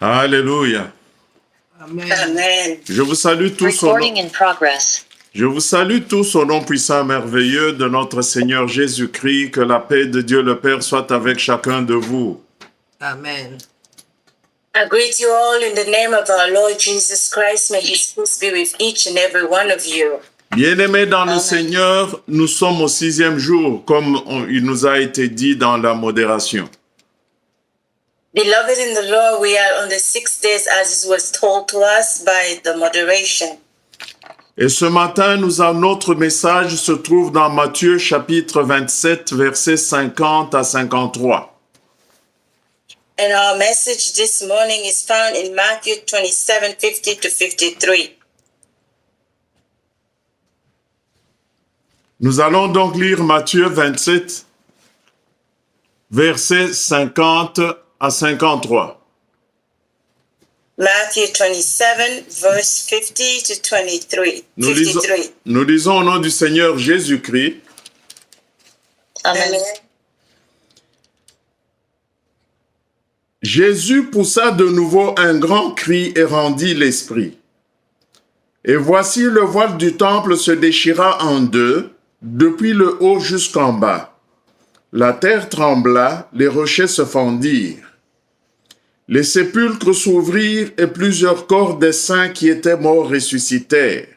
Alléluia. Amen. Amen. Je vous salue tous au nom. Recording in progress. Je vous salue tous au nom puissant et merveilleux de notre Seigneur Jésus-Christ. Que la paix de Dieu le Père soit avec chacun de vous. Amen. I greet you all in the name of our Lord Jesus Christ. May his peace be with each and every one of you. Bien-aimés dans le Amen. Seigneur, nous sommes au 6e jour, comme il nous a été dit dans la modération. Beloved in the Lord, we are on the 6 days as it was told to us by the moderation. Et ce matin, notre message se trouve dans Matthieu chapitre 27, versets 50 à 53. And our message this morning is found in Matthew 27, 50 to 53. Nous allons donc lire Matthieu 27, versets 50 à 53. Matthew 27, verse 50 to 23. Nous lisons au nom du Seigneur Jésus-Christ. Amen. Amen. Jésus poussa de nouveau un grand cri et rendit l'esprit. Et voici le voile du temple se déchira en deux, depuis le haut jusqu'en bas. La terre trembla, les rochers se fendirent. Les sépulcres s'ouvrirent et plusieurs corps des saints qui étaient morts ressuscitèrent.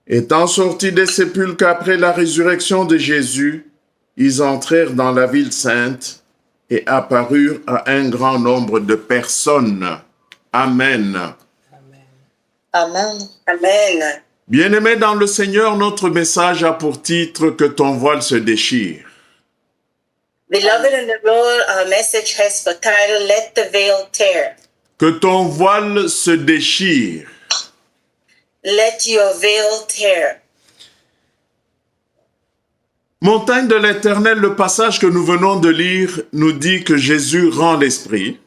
Étant sortis des sépulcres après la résurrection de Jésus, ils entrèrent dans la ville sainte et apparurent à un grand nombre de personnes. Amen. Amen. Amen. Bien-aimés dans le Seigneur, notre message a pour titre que ton voile se déchire. Beloved in the Lord, our message has for title, Let the Veil Tear. Que ton voile se déchire. Let your veil tear. Montagne de l'Éternel, le passage que nous venons de lire nous dit que Jésus rend l'esprit.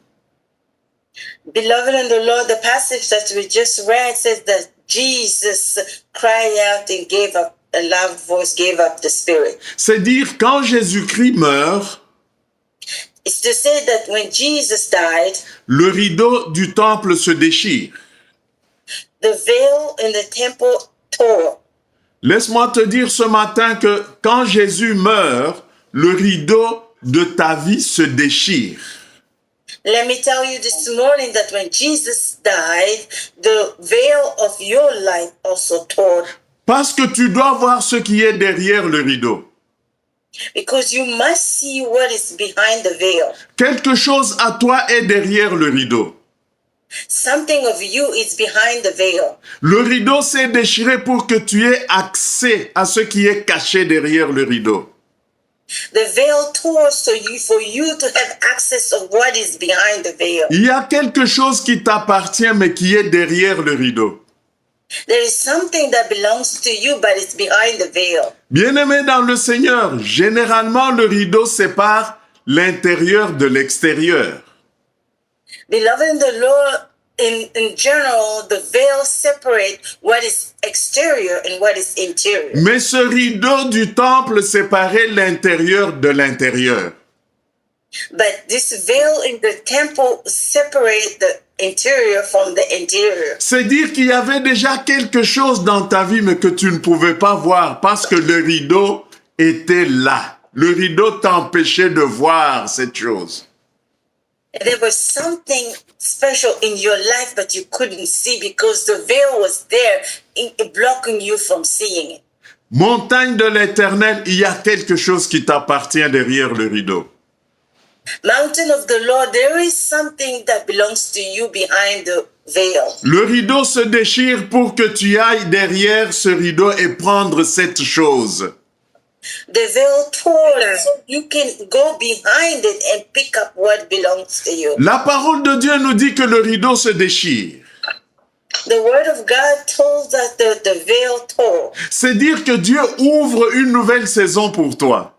Beloved in the Lord, the passage that we just read says that Jesus cried out and gave up, a loud voice gave up the spirit. C'est dire quand Jésus-Christ meurt, It's to say that when Jesus died, le rideau du temple se déchire. the veil in the temple tore. Laisse-moi te dire ce matin que quand Jésus meurt, le rideau de ta vie se déchire. Let me tell you this morning that when Jesus died, the veil of your life also tore. Parce que tu dois voir ce qui est derrière le rideau. Because you must see what is behind the veil. Quelque chose à toi est derrière le rideau. Something of you is behind the veil. Le rideau s'est déchiré pour que tu aies accès à ce qui est caché derrière le rideau. The veil tore for you to have access of what is behind the veil. Il y a quelque chose qui t'appartient mais qui est derrière le rideau. There is something that belongs to you, but it's behind the veil. Bien-aimé dans le Seigneur, généralement le rideau sépare l'intérieur de l'extérieur. Beloved in the Lord, in general, the veil separates what is exterior and what is interior. Mais ce rideau du temple séparait l'intérieur de l'intérieur. But this veil in the temple separates the interior from the interior. C'est dire qu'il y avait déjà quelque chose dans ta vie mais que tu ne pouvais pas voir parce que le rideau était là. Le rideau t'empêchait de voir cette chose. There was something special in your life but you couldn't see because the veil was there blocking you from seeing it. Montagne de l'Éternel, il y a quelque chose qui t'appartient derrière le rideau. Mountain of the Lord, there is something that belongs to you behind the veil. Le rideau se déchire pour que tu ailles derrière ce rideau et prendre cette chose. The veil tore so you can go behind it and pick up what belongs to you. La parole de Dieu nous dit que le rideau se déchire. The word of God told us that the veil tore. C'est dire que Dieu ouvre une nouvelle saison pour toi.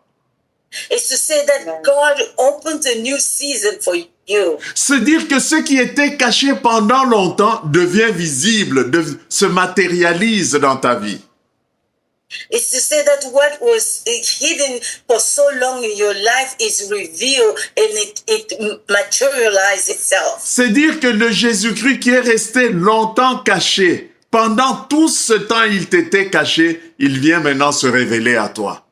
It's to say that God opens a new season for you. C'est dire que ce qui était caché pendant longtemps devient visible, se matérialise dans ta vie. It's to say that what was hidden for so long in your life is revealed and it materializes itself. C'est dire que le Jésus-Christ qui est resté longtemps caché, pendant tout ce temps il t'était caché, il vient maintenant se révéler à toi.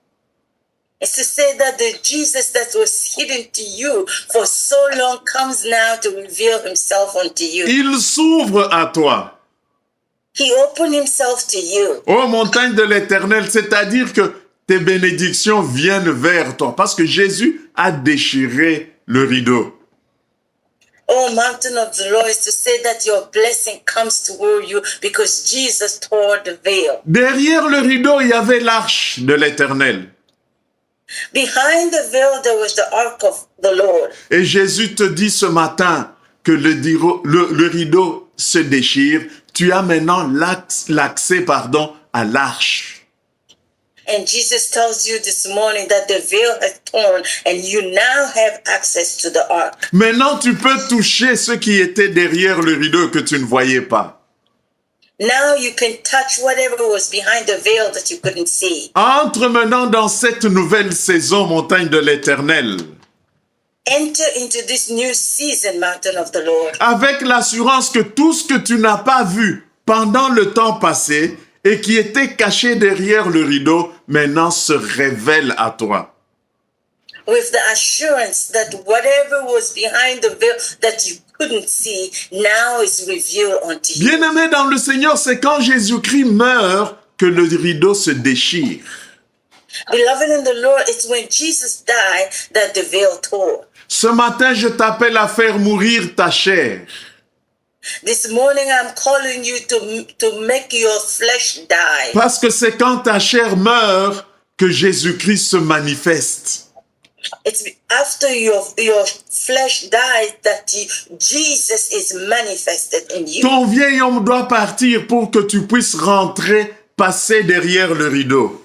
It's to say that the Jesus that was hidden to you for so long comes now to reveal himself unto you. Il s'ouvre à toi. He opened himself to you. Ô montagne de l'Éternel, c'est-à-dire que tes bénédictions viennent vers toi, parce que Jésus a déchiré le rideau. Oh, mountain of the Lord, is to say that your blessing comes toward you because Jesus tore the veil. Derrière le rideau, il y avait l'arche de l'Éternel. Behind the veil, there was the ark of the Lord. Et Jésus te dit ce matin que le rideau se déchire. Tu as maintenant l'accès, à l'arche. And Jesus tells you this morning that the veil has torn and you now have access to the ark. Maintenant, tu peux toucher ce qui était derrière le rideau que tu ne voyais pas. Now you can touch whatever was behind the veil that you couldn't see. Entre maintenant dans cette nouvelle saison, montagne de l'Éternel, Enter into this new season, mountain of the Lord, avec l'assurance que tout ce que tu n'as pas vu pendant le temps passé et qui était caché derrière le rideau, maintenant se révèle à toi. with the assurance that whatever was behind the veil that you couldn't see now is revealed unto you. Bien-aimé dans le Seigneur, c'est quand Jésus-Christ meurt que le rideau se déchire. Beloved in the Lord, it's when Jesus died that the veil tore. Ce matin, je t'appelle à faire mourir ta chair. This morning I'm calling you to make your flesh die. Parce que c'est quand ta chair meurt que Jésus-Christ se manifeste. It's after your flesh dies that Jesus is manifested in you. Ton vieil homme doit partir pour que tu puisses rentrer, passer derrière le rideau.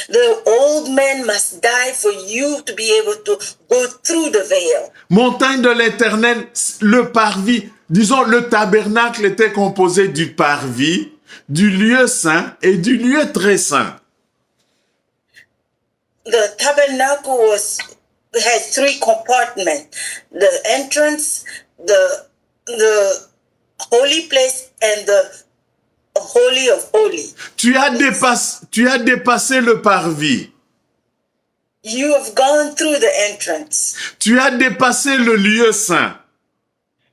The old man must die for you to be able to go through the veil. Montagne de l'Éternel, le parvis, disons le tabernacle était composé du parvis, du lieu saint et du lieu très saint. The tabernacle had three compartments: the entrance, the holy place, and the holy of holy. Tu as dépassé le parvis. You have gone through the entrance, Tu as dépassé le lieu saint.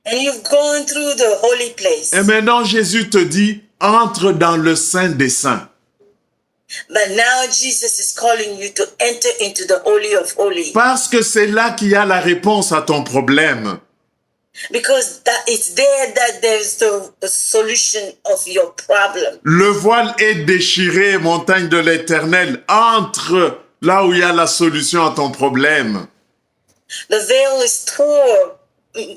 and you've gone through the holy place. Et maintenant Jésus te dit, entre dans le saint des saints. But now Jesus is calling you to enter into the holy of holy, Parce que c'est là qu'il y a la réponse à ton problème. because that it's there that there's the solution of your problem. Le voile est déchiré, montagne de l'Éternel, entre là où il y a la solution à ton problème. The veil is torn,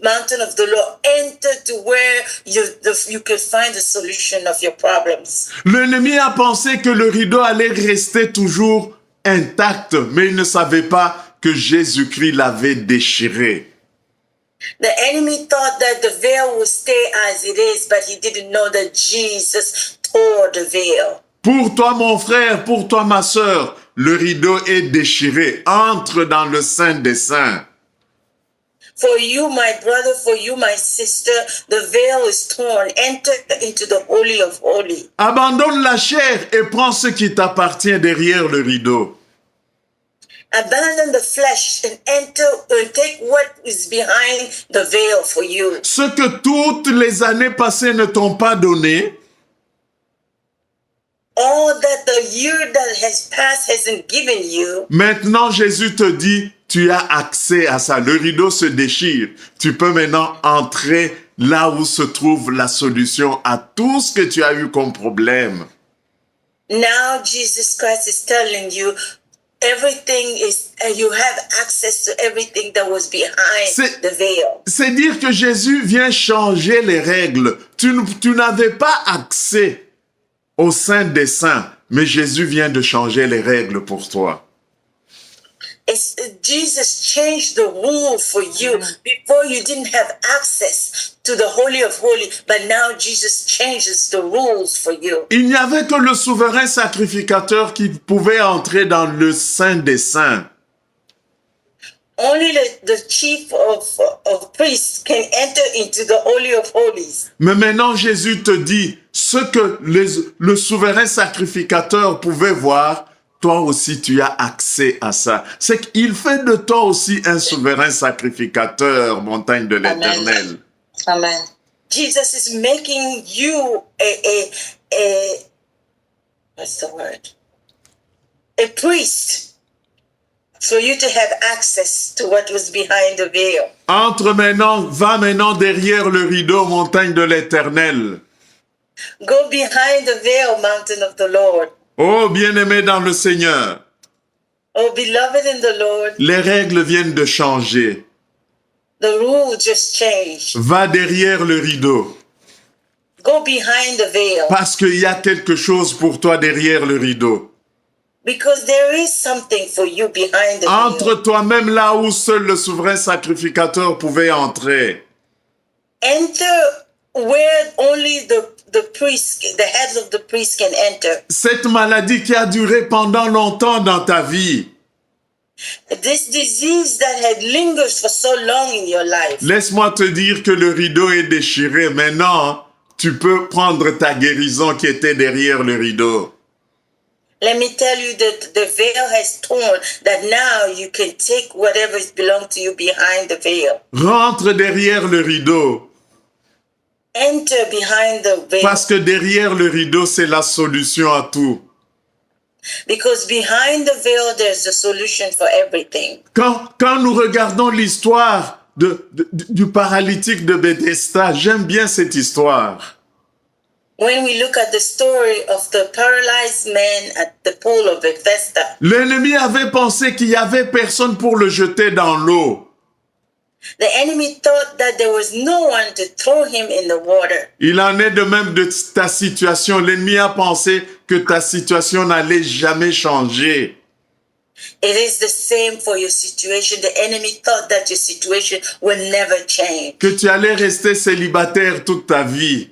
mountain of the Lord. Enter to where you can find the solution of your problems. L'ennemi a pensé que le rideau allait rester toujours intact, mais il ne savait pas que Jésus-Christ l'avait déchiré. The enemy thought that the veil would stay as it is, but he didn't know that Jesus tore the veil. Pour toi, mon frère, pour toi, ma sœur, le rideau est déchiré. Entre dans le Saint des Saints. For you, my brother, for you, my sister, the veil is torn. Enter into the Holy of Holies. Abandonne la chair et prends ce qui t'appartient derrière le rideau. Abandon the flesh and enter and take what is behind the veil for you. Ce que toutes les années passées ne t'ont pas donné, All that the year that has passed hasn't given you. maintenant Jésus te dit, tu as accès à ça. Le rideau se déchire. Tu peux maintenant entrer là où se trouve la solution à tout ce que tu as eu comme problème. Now Jesus Christ is telling you everything is, you have access to everything that was behind the veil. C'est dire que Jésus vient changer les règles. Tu n'avais pas accès au Saint des Saints, mais Jésus vient de changer les règles pour toi. Jesus changed the rule for you. Before you didn't have access to the Holy of Holies, but now Jesus changes the rules for you. Il n'y avait que le souverain sacrificateur qui pouvait entrer dans le Saint des Saints. Only the chief of priests can enter into the Holy of Holies. Mais maintenant, Jésus te dit, ce que le souverain sacrificateur pouvait voir, toi aussi tu as accès à ça. C'est qu'il fait de toi aussi un souverain sacrificateur, montagne de l'Éternel. Amen. Jesus is making you a what's the word? A priest. For you to have access to what was behind the veil. Va maintenant derrière le rideau, montagne de l'Éternel. Go behind the veil, mountain of the Lord. Oh, bien-aimé dans le Seigneur, Oh, beloved in the Lord, les règles viennent de changer. the rule just changed. Va derrière le rideau, Go behind the veil. parce qu'il y a quelque chose pour toi derrière le rideau. Because there is something for you behind the Entre veil. toi-même là où seul le souverain sacrificateur pouvait entrer. Enter where only the priest, the heads of the priest can enter. Cette maladie qui a duré pendant longtemps dans ta vie, This disease that had lingered for so long in your life. laisse-moi te dire que le rideau est déchiré. Maintenant, tu peux prendre ta guérison qui était derrière le rideau. Let me tell you that the veil has torn, that now you can take whatever belongs to you behind the veil. Rentre derrière le rideau, Enter behind the veil. parce que derrière le rideau, c'est la solution à tout. Because behind the veil, there's a solution for everything. Quand nous regardons l'histoire du paralytique de Bethesda, j'aime bien cette histoire. When we look at the story of the paralyzed man at the pool of Bethesda, L'ennemi avait pensé qu'il y avait personne pour le jeter dans l'eau. the enemy thought that there was no one to throw him in the water. Il en est de même de ta situation. L'ennemi a pensé que ta situation n'allait jamais changer. It is the same for your situation. The enemy thought that your situation will never change, Que tu allais rester célibataire toute ta vie.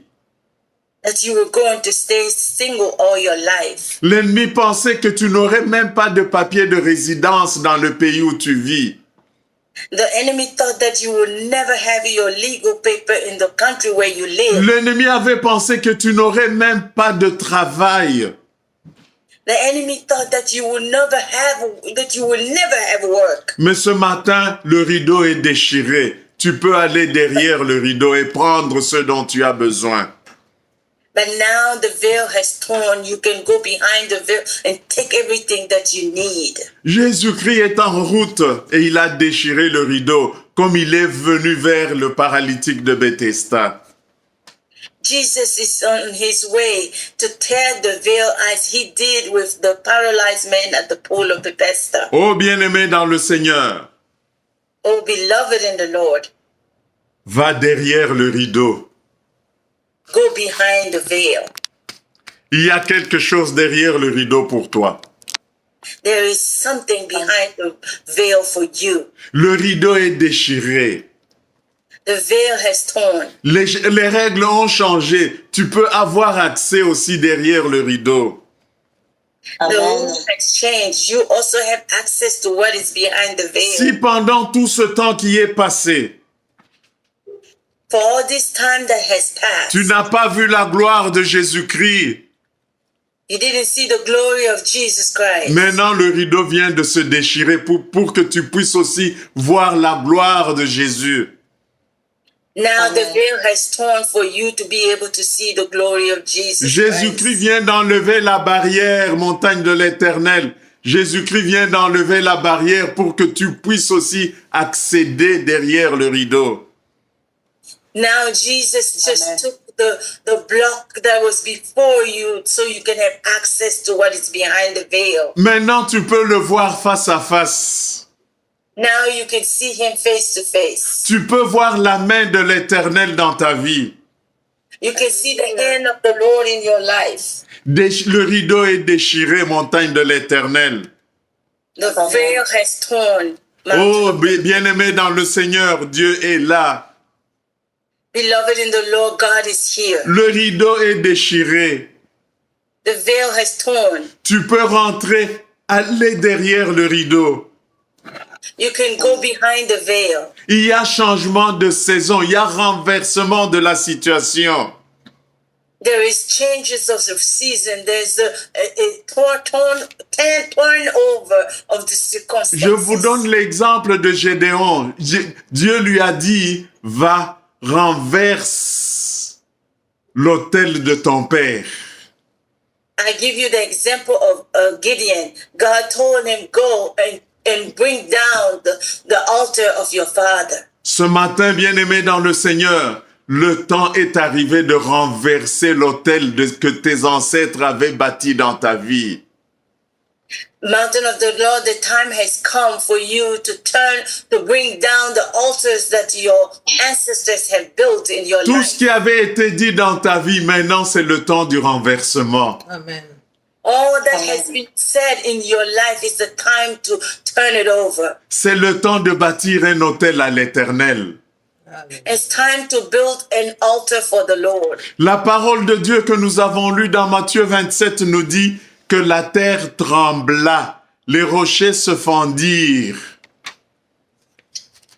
that you were going to stay single all your life. L'ennemi pensait que tu n'aurais même pas de papier de résidence dans le pays où tu vis. The enemy thought that you would never have your legal paper in the country where you live. L'ennemi avait pensé que tu n'aurais même pas de travail. The enemy thought that you would never have work. Mais ce matin, le rideau est déchiré. Tu peux aller derrière le rideau et prendre ce dont tu as besoin. But now the veil has torn. You can go behind the veil and take everything that you need. Jésus-Christ est en route et il a déchiré le rideau comme il est venu vers le paralytique de Bethesda. Jesus is on his way to tear the veil as he did with the paralyzed man at the pool of Bethesda. Oh bien-aimé dans le Seigneur, Oh, beloved in the Lord, va derrière le rideau. go behind the veil. Il y a quelque chose derrière le rideau pour toi. There is something behind the veil for you. Le rideau est déchiré. The veil has torn. Les règles ont changé. Tu peux avoir accès aussi derrière le rideau. The Amen. rule has changed. You also have access to what is behind the veil. Si pendant tout ce temps qui est passé, For all this time that has passed, tu n'as pas vu la gloire de Jésus-Christ, you didn't see the glory of Jesus Christ. maintenant le rideau vient de se déchirer pour que tu puisses aussi voir la gloire de Jésus. Now Amen. the veil has torn for you to be able to see the glory of Jesus Jésus-Christ Christ. vient d'enlever la barrière, montagne de l'Éternel. Jésus-Christ vient d'enlever la barrière pour que tu puisses aussi accéder derrière le rideau. Now Jesus just Amen. took the block that was before you so you can have access to what is behind the veil. Maintenant, tu peux le voir face à face. Now you can see him face to face. Tu peux voir la main de l'Éternel dans ta vie. You can see the hand of the Lord in your life. Le rideau est déchiré, montagne de l'Éternel. The veil has torn. Oh, bien-aimé dans le Seigneur, Dieu est là. Beloved in the Lord, God is here. Le rideau est déchiré. The veil has torn. Tu peux rentrer, aller derrière le rideau. You can go behind the veil. Il y a changement de saison, il y a renversement de la situation. There is changes of the season. There's a turn over of the circumstances. Je vous donne l'exemple de Gédéon. Dieu lui a dit, va, renverse l'autel de ton père. I give you the example of Gideon. God told him, go and bring down the altar of your father. Ce matin, bien-aimé dans le Seigneur, le temps est arrivé de renverser l'autel que tes ancêtres avaient bâti dans ta vie. Mountain of the Lord, the time has come for you to bring down the altars that your ancestors have built in your Tout life. ce qui avait été dit dans ta vie, maintenant c'est le temps du renversement. Amen. All that has been said in your life is the time to turn it over. C'est le temps de bâtir un autel à l'Éternel. Amen. It's time to build an altar for the Lord. La parole de Dieu que nous avons lue dans Matthieu 27 nous dit que la terre trembla, les rochers se fendirent.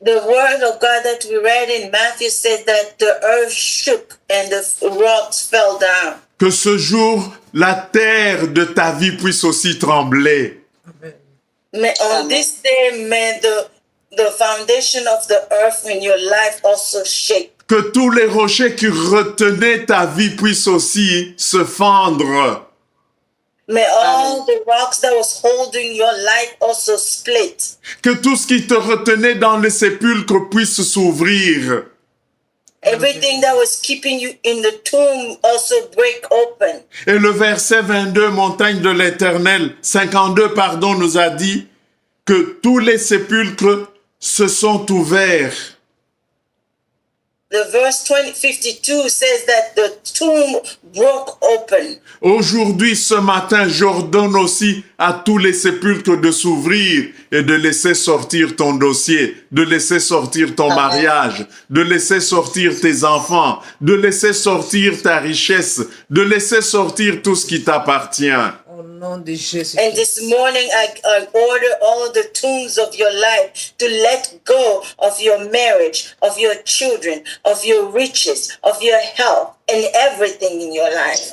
The word of God that we read in Matthew said that the earth shook and the rocks fell down. Que ce jour, la terre de ta vie puisse aussi trembler. Amen. May on this day, may the foundation of the earth in your life also shake. Que tous les rochers qui retenaient ta vie puissent aussi se fendre. May all the rocks that was holding your life also split. Que tout ce qui te retenait dans les sépulcres puisse s'ouvrir. Everything that was keeping you in the tomb also break open. Et le verset 22, montagne de l'Éternel, 52, pardon, nous a dit que tous les sépulcres se sont ouverts. The verse 52 says that the tomb broke open. Aujourd'hui, ce matin, j'ordonne aussi à tous les sépulcres de s'ouvrir et de laisser sortir ton dossier, de laisser sortir ton mariage, de laisser sortir tes enfants, de laisser sortir ta richesse, de laisser sortir tout ce qui t'appartient. Au nom de Jésus. And this morning, I order all the tombs of your life to let go of your marriage, of your children, of your riches, of your health, and everything in your life.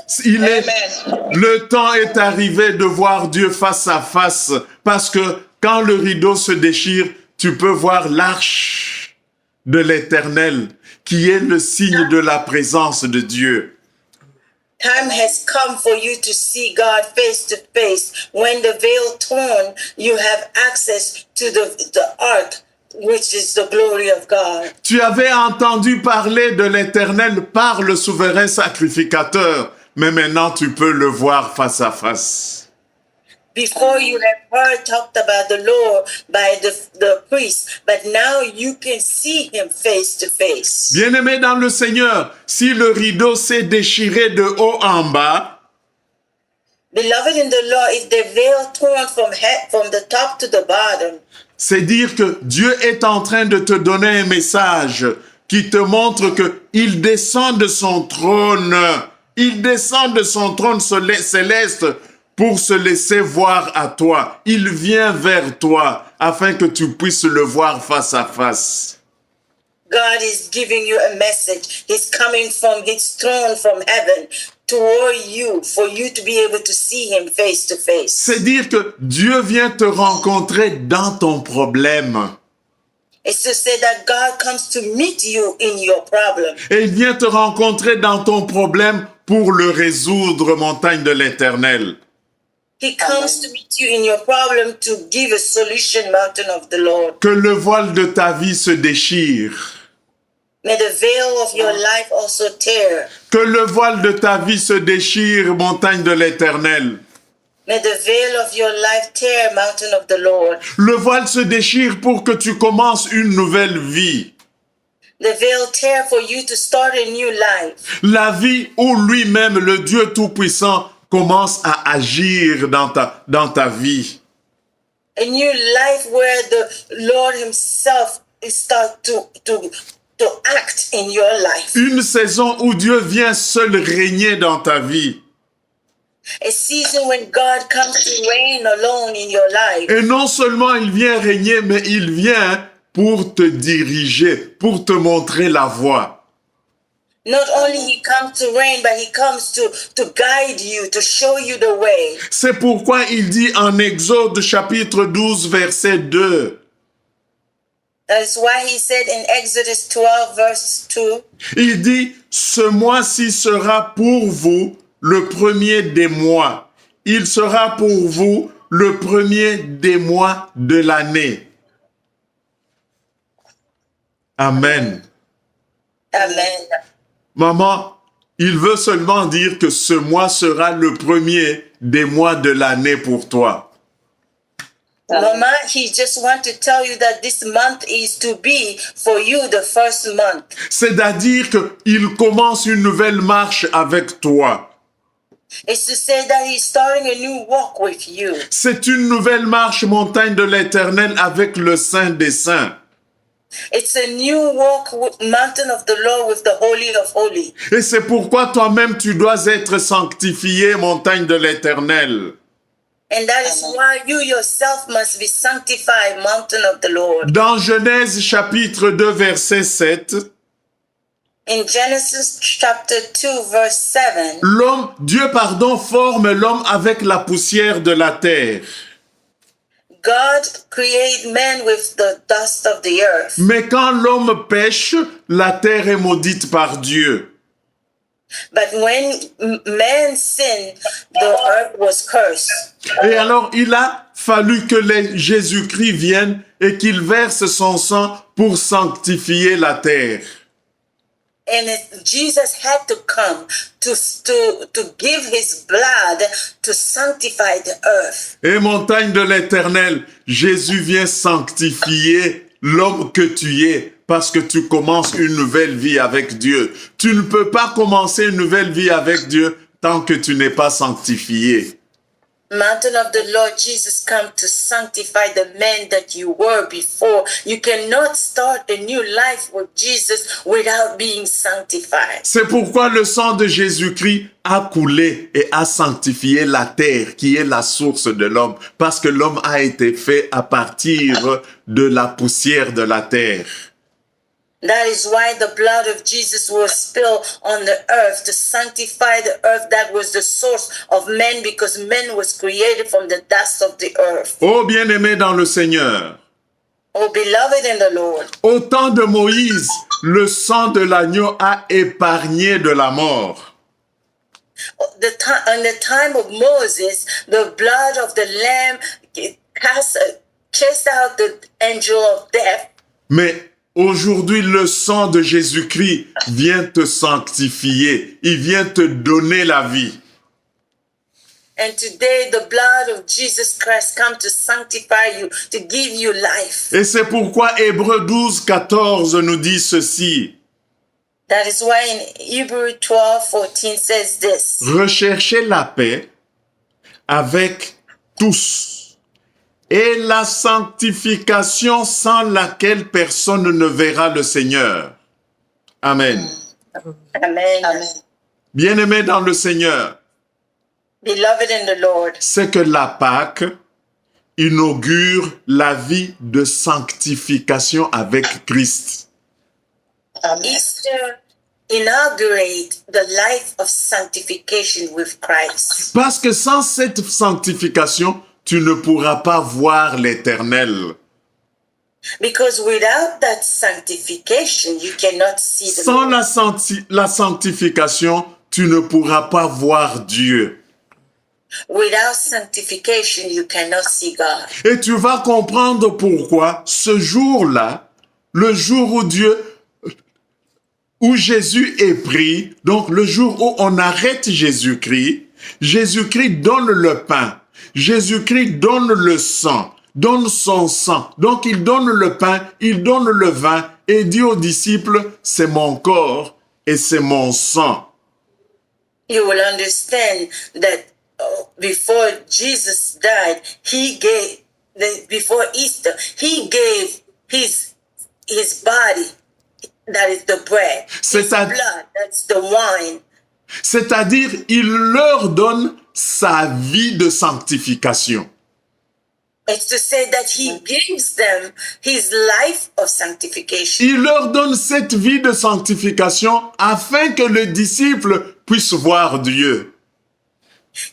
Le temps est arrivé de voir Dieu face à face, parce que quand le rideau se déchire, tu peux voir l'arche de l'Éternel, qui est le signe de la présence de Dieu. Time has come for you to see God face to face. When the veil torn, you have access to the ark, which is the glory of God. Tu avais entendu parler de l'Éternel par le souverain sacrificateur, mais maintenant tu peux le voir face à face. Before you have heard talked about the Lord by the priest, but now you can see him face to face. Bien-aimé dans le Seigneur, si le rideau s'est déchiré de haut en bas, Beloved in the Lord, if the veil torn from the top to the bottom, c'est dire que Dieu est en train de te donner un message qui te montre que il descend de son trône. Il descend de son trône céleste pour se laisser voir à toi. Il vient vers toi afin que tu puisses le voir face à face. God is giving you a message. He's coming from his throne from heaven toward you for you to be able to see him face to face. C'est dire que Dieu vient te rencontrer dans ton problème. It's to say that God comes to meet you in your problem. Et il vient te rencontrer dans ton problème pour le résoudre, montagne de l'Éternel. He comes to meet you in your problem to give a solution, mountain of the Lord. Que le voile de ta vie se déchire. May the veil of your life also tear. Que le voile de ta vie se déchire, montagne de l'Éternel. May the veil of your life tear, mountain of the Lord. Le voile se déchire pour que tu commences une nouvelle vie. The veil tear for you to start a new life. La vie où lui-même, le Dieu Tout-Puissant, commence à agir dans ta vie. A new life where the Lord himself start to act in your life. Une saison où Dieu vient seul régner dans ta vie. A season when God comes to reign alone in your life. Et non seulement il vient régner, mais il vient pour te diriger, pour te montrer la voie. Not only he comes to reign, but he comes to guide you, to show you the way. C'est pourquoi il dit en Exode chapitre 12, verset 2. That's why he said in Exodus 12, verse 2, Il dit, ce mois-ci sera pour vous le premier des mois. Il sera pour vous le premier des mois de l'année. Amen. Amen. Maman, il veut seulement dire que ce mois sera le premier des mois de l'année pour toi. Mama, he just want to tell you that this month is to be for you the first month. C'est-à-dire qu'il commence une nouvelle marche avec toi. It's to say that he's starting a new walk with you. C'est une nouvelle marche montagne de l'Éternel avec le Saint des Saints. It's a new walk, mountain of the Lord with the Holy of Holies. Et c'est pourquoi toi-même tu dois être sanctifié, montagne de l'Éternel. And that is why you yourself must be sanctified, mountain of the Lord. Dans Genèse chapitre 2 verset 7, In Genesis chapter 2, verse 7, Dieu forme l'homme avec la poussière de la terre. God created man with the dust of the earth. Mais quand l'homme pêche, la terre est maudite par Dieu. But when man sinned, the earth was cursed. Et alors, il a fallu que Jésus-Christ vienne et qu'il verse son sang pour sanctifier la terre. And Jesus had to come to give his blood to sanctify the earth. Et montagne de l'Éternel, Jésus vient sanctifier l'homme que tu es parce que tu commences une nouvelle vie avec Dieu. Tu ne peux pas commencer une nouvelle vie avec Dieu tant que tu n'es pas sanctifié. Mountain of the Lord Jesus come to sanctify the man that you were before. You cannot start a new life with Jesus without being sanctified. C'est pourquoi le sang de Jésus-Christ a coulé et a sanctifié la terre qui est la source de l'homme, parce que l'homme a été fait à partir de la poussière de la terre. That is why the blood of Jesus was spilled on the earth to sanctify the earth that was the source of man, because man was created from the dust of the earth. Ô bien-aimé dans le Seigneur, Oh, beloved in the Lord, au temps de Moïse, le sang de l'agneau a épargné de la mort. in the time of Moses, the blood of the lamb chased out the angel of death. Mais aujourd'hui, le sang de Jésus-Christ vient te sanctifier. Il vient te donner la vie. And today, the blood of Jesus Christ come to sanctify you, to give you life. Et c'est pourquoi Hébreux 12, 14 nous dit ceci. That is why in Hebrews 12:14 says this. Recherchez la paix avec tous et la sanctification sans laquelle personne ne verra le Seigneur. Amen. Amen. Amen. Bien-aimé dans le Seigneur, Beloved in the Lord, c'est que la Pâque inaugure la vie de sanctification avec Christ. Easter inaugurate the life of sanctification with Christ. Parce que sans cette sanctification, tu ne pourras pas voir l'Éternel. Because without that sanctification, you cannot see the Sans Lord. la sanctification, tu ne pourras pas voir Dieu. Without sanctification, you cannot see God. Et tu vas comprendre pourquoi ce jour-là, le jour où Jésus est pris, donc le jour où on arrête Jésus-Christ, Jésus-Christ donne le pain, Jésus-Christ donne le sang, donne son sang. Donc il donne le pain, il donne le vin et dit aux disciples, c'est mon corps et c'est mon sang. You will understand that before Jesus died, he gave before Easter, he gave his body, that is the bread, his blood, that's the wine. C'est-à-dire, il leur donne sa vie de sanctification. It's to say that he gives them his life of sanctification. Il leur donne cette vie de sanctification afin que le disciple puisse voir Dieu.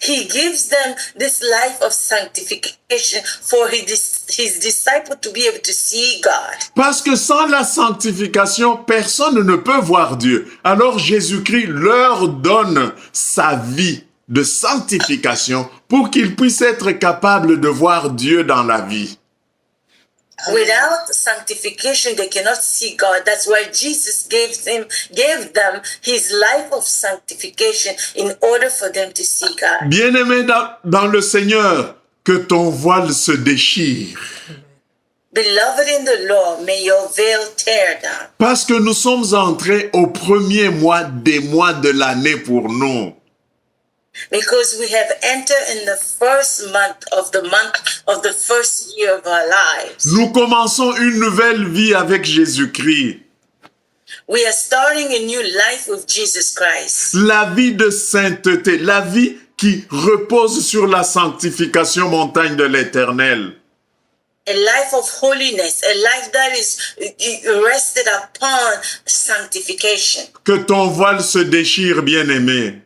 He gives them this life of sanctification for his disciple to be able to see God. Parce que sans la sanctification, personne ne peut voir Dieu. Alors Jésus-Christ leur donne sa vie de sanctification pour qu'ils puissent être capables de voir Dieu dans la vie. Without sanctification, they cannot see God. That's why Jesus gave them his life of sanctification in order for them to see God. Bien-aimé dans le Seigneur, que ton voile se déchire. Beloved in the Lord, may your veil tear down. Parce que nous sommes entrés au premier mois des mois de l'année pour nous. Because we have entered in the first month of the first year of our lives. Nous commençons une nouvelle vie avec Jésus-Christ. We are starting a new life with Jesus Christ. La vie de sainteté, la vie qui repose sur la sanctification montagne de l'Éternel. A life of holiness, a life that is rested upon sanctification. Que ton voile se déchire, bien-aimé.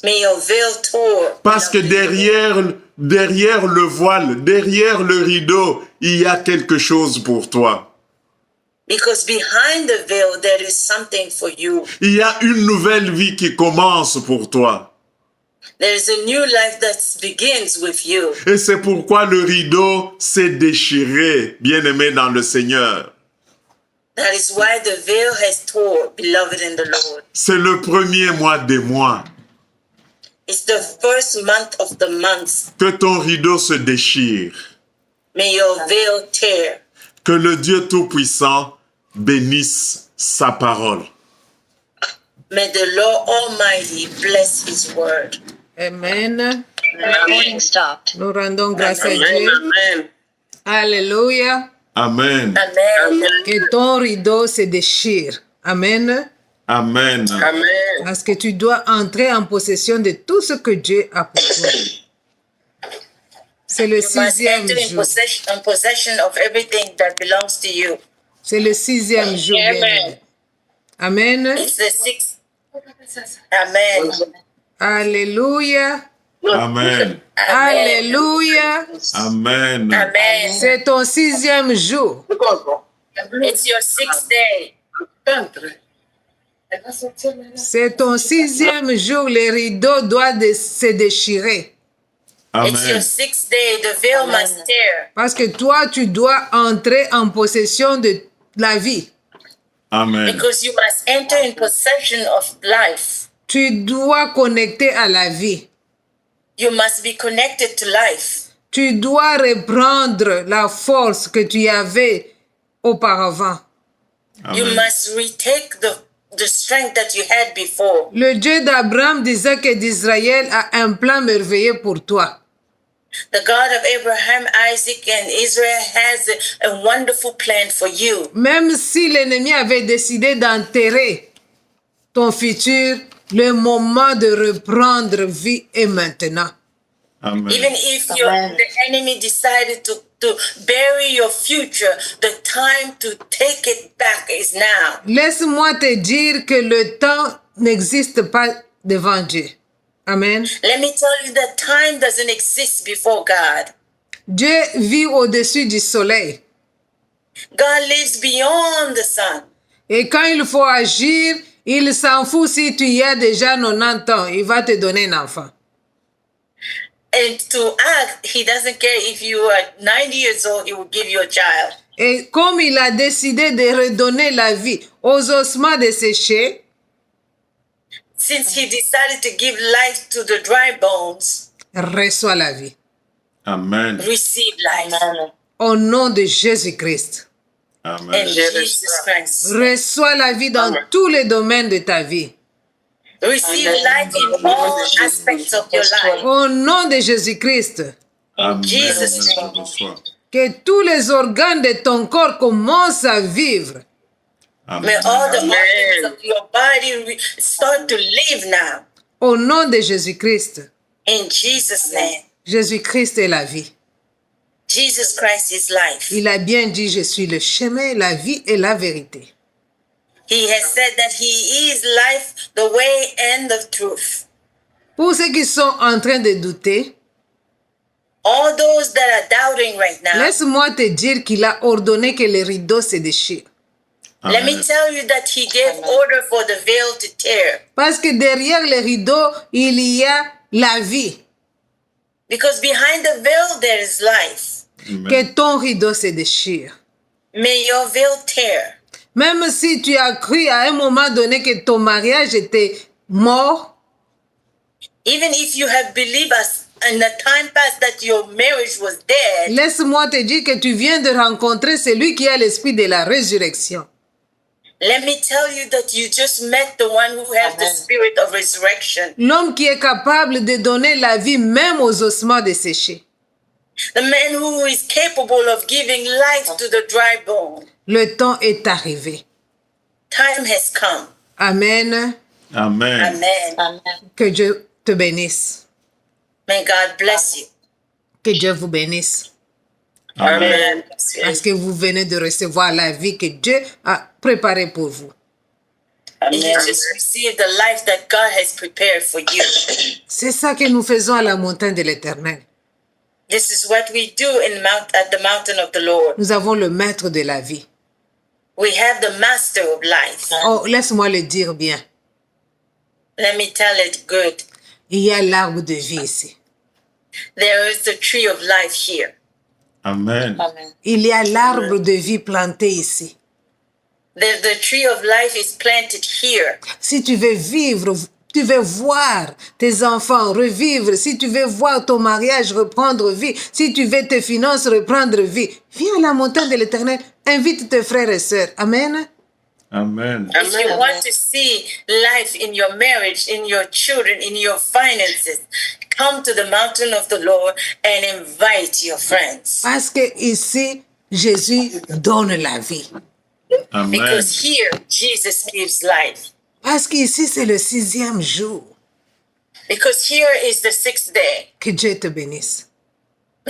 May your veil tear. Parce que derrière le voile, derrière le rideau, il y a quelque chose pour toi. Because behind the veil, there is something for you. Il y a une nouvelle vie qui commence pour toi. There is a new life that begins with you. Et c'est pourquoi le rideau s'est déchiré, bien-aimé dans le Seigneur. That is why the veil has torn, beloved in the Lord. C'est le premier mois des mois. It's the first month of the months. Que ton rideau se déchire. May your veil tear. Que le Dieu Tout-Puissant bénisse sa parole. May the Lord Almighty bless His word. Amen. Recording stopped. Nous rendons grâce à Amen. Dieu. Amen. Alléluia. Amen. Amen. Que ton rideau se déchire. Amen. Amen. Amen. Parce que tu dois entrer en possession de tout ce que Dieu a pour toi. C'est le You must sixième enter in jour. possession of everything that belongs to you. C'est le sixième jour. bien-aimé. Amen. It's the sixth. Amen. Alléluia. Amen. Alléluia. Amen. Amen. C'est ton sixième jour. It's your sixth day. C'est ton sixième jour. Les rideaux doivent se déchirer. It's your Amen. sixth day. The veil must tear. Parce que toi, tu dois entrer en possession de la vie. Amen. Because you must enter in possession of life. Tu dois connecter à la vie. You must be connected to life. Tu dois reprendre la force que tu avais auparavant. You Amen. must retake the strength that you had before. Le Dieu d'Abraham, d'Isaac et d'Israël a un plan merveilleux pour toi. The God of Abraham, Isaac, and Israel has a wonderful plan for you. Même si l'ennemi avait décidé d'enterrer ton futur, le moment de reprendre vie est maintenant. Amen. Even if Amen. the enemy decided to bury your future, the time to take it back is now. Laisse-moi te dire que le temps n'existe pas devant Dieu. Amen. Let me tell you that time doesn't exist before God. Dieu vit au-dessus du soleil. God lives beyond the sun. Et quand il faut agir, il s'en fout si tu y as déjà 90 ans. Il va te donner un enfant. And to act, he doesn't care if you are 90 years old, he will give you a child. Et comme il a décidé de redonner la vie aux ossements desséchés, Since he decided to give life to the dry bones, reçois la vie. Amen. receive life. Amen. Au nom de Jésus-Christ. In Amen. Jesus Christ. Reçois la vie dans tous les domaines de ta vie. Receive life in all aspects of your life. Au nom de Jésus-Christ. Amen. Jesus' Je name. reçois. Que tous les organes de ton corps commencent à vivre. May Amen. all the organs of your body start to live now. Au nom de Jésus-Christ. In Jesus' name. Jésus-Christ est la vie. Jesus Christ is life. Il a bien dit, je suis le chemin, la vie et la vérité. He has said that he is life, the way, and the truth. Pour ceux qui sont en train de douter, All those that are doubting right now, laisse-moi te dire qu'il a ordonné que les rideaux se déchirent. let me tell you that he gave order for the veil to tear. Parce que derrière les rideaux, il y a la vie. Because behind the veil there is life. Amen. Que ton rideau se déchire. May your veil tear. Même si tu as cru à un moment donné que ton mariage était mort, Even if you have believed us in the time past that your marriage was dead, laisse-moi te dire que tu viens de rencontrer celui qui a l'esprit de la résurrection. let me tell you that you just met the one who has the spirit of resurrection. L'homme qui est capable de donner la vie même aux ossements desséchés. The man who is capable of giving life to the dry bone. Le temps est arrivé. Time has come. Amen. Amen. Amen. Que Dieu te bénisse. May God bless you. Que Dieu vous bénisse. Amen. Parce que vous venez de recevoir la vie que Dieu a préparée pour vous. And you just received the life that God has prepared for you. C'est ça que nous faisons à la montagne de l'Éternel. This is what we do at the mountain of the Lord. Nous avons le maître de la vie. We have the master of life. Oh, laisse-moi le dire bien. Let me tell it good. Il y a l'arbre de vie ici. There is the tree of life here. Amen. Il y a l'arbre de vie planté ici. The tree of life is planted here. Si tu veux vivre, tu veux voir tes enfants revivre, si tu veux voir ton mariage reprendre vie, si tu veux tes finances reprendre vie, viens à la montagne de l'Éternel, invite tes frères et sœurs. Amen. Amen. If you want to see life in your marriage, in your children, in your finances, come to the mountain of the Lord and invite your friends. Parce que ici, Jésus donne la vie. Amen. Because here, Jesus gives life. Parce qu'ici, c'est le 6e jour. Because here is the 6th day. Que Dieu te bénisse.